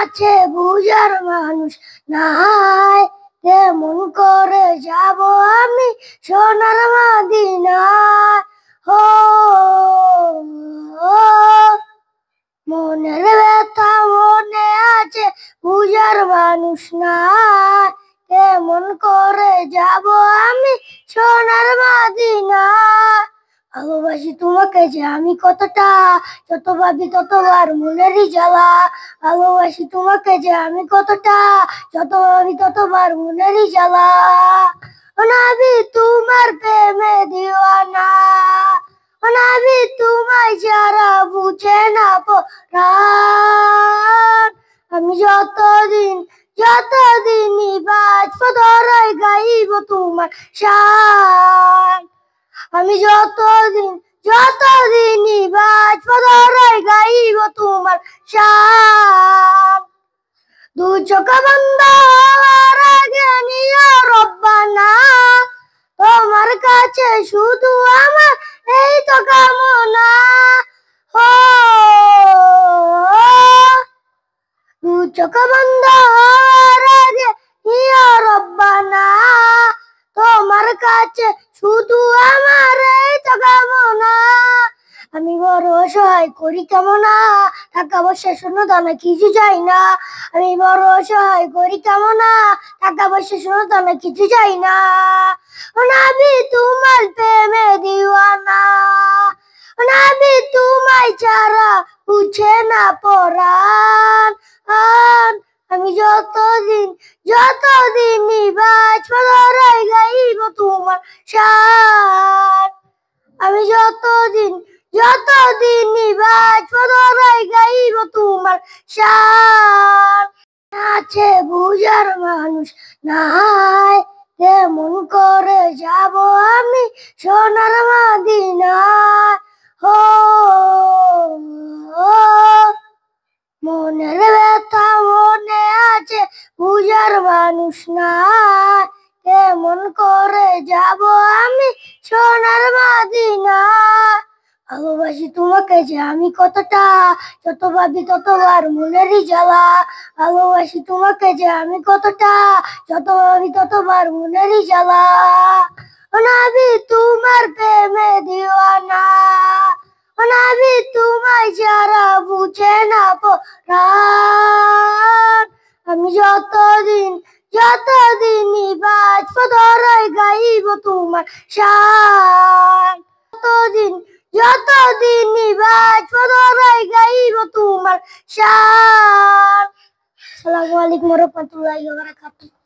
আছে বুঝার মানুষ নাই, কেমন করে যাব আমি সোনার মদিনায়। হো মনের ব্যথা মনে আছে বুঝার মানুষ নাই, কেমন করে যাব আমি সোনার মদিনায়। ভালোবাসি তোমাকে যে আমি কতটা, যত ভাবি ততবার মনেরই জ্বালা। ভালোবাসি তোমাকে যে আমি কতটা, যত ভাবি ততবার মনেরই জ্বালা। নবী তোমার প্রেমে দিওয়ানা, নবী তোমায় যারা বুঝে না পরাণ। আমি যতদিনই বাঁচবো ধরাই গাইব তোমার শান। আমি যতদিনই বাঁচবো ধরাই গাইব তোমার শান। দু চোখ বন্ধ হওয়ার আগে নিও রব্বানা, তোমার কাছে শুধু আমার এই তো কামনা। ও দু চোখ বন্ধ হওয়ার আগে নিও রব্বানা, তোমার কাছে শুধু আমার এই তো কামনা। আমি বড় অসহায় করি কামনা, টাকা পয়সা শূন্য দানা কিছু চাই না। আমি বড় অসহায় করি কামনা, টাকা পয়সা শূন্য দানা কিছু চাই না। নবী তোমার প্রেমে দিওয়ানা, নবী তোমায় ছাড়া বুঝে না পরাণ। আমি যতদিনই বাঁচবো ধরাই গাইব তোমার শান। আমি যতদিনই বাঁচবো ধরাই গাইব তোমার শান। আছে বুঝার মানুষ নাই, কেমন করে যাব আমি সোনার মদিনায়। হো মনের ব্যথা মনে আছে বুঝার মানুষ নাই, কেমন করে যাব আমি সোনার মদিনায়। ভালোবাসি তোমাকে যে আমি কতটা, যত ভাবি ততবার মনেরই জ্বালা। ভালোবাসি তোমাকে যে আমি কতটা, যত ভাবি ততবার মনেরই জ্বালা। নবী তোমার প্রেমে দিওয়ানা, নবী তোমায় যারা বুঝে না পরাণ। আমি যতদিনই বাঁচবো ধরাই গাইব তোমার শান। যতদিনই বাঁচবো ধরাই গাইব তোমার শান। আসসালামু আলাইকুম ওয়া রাহমাতুল্লাহি ওয়া বারাকাতুহু।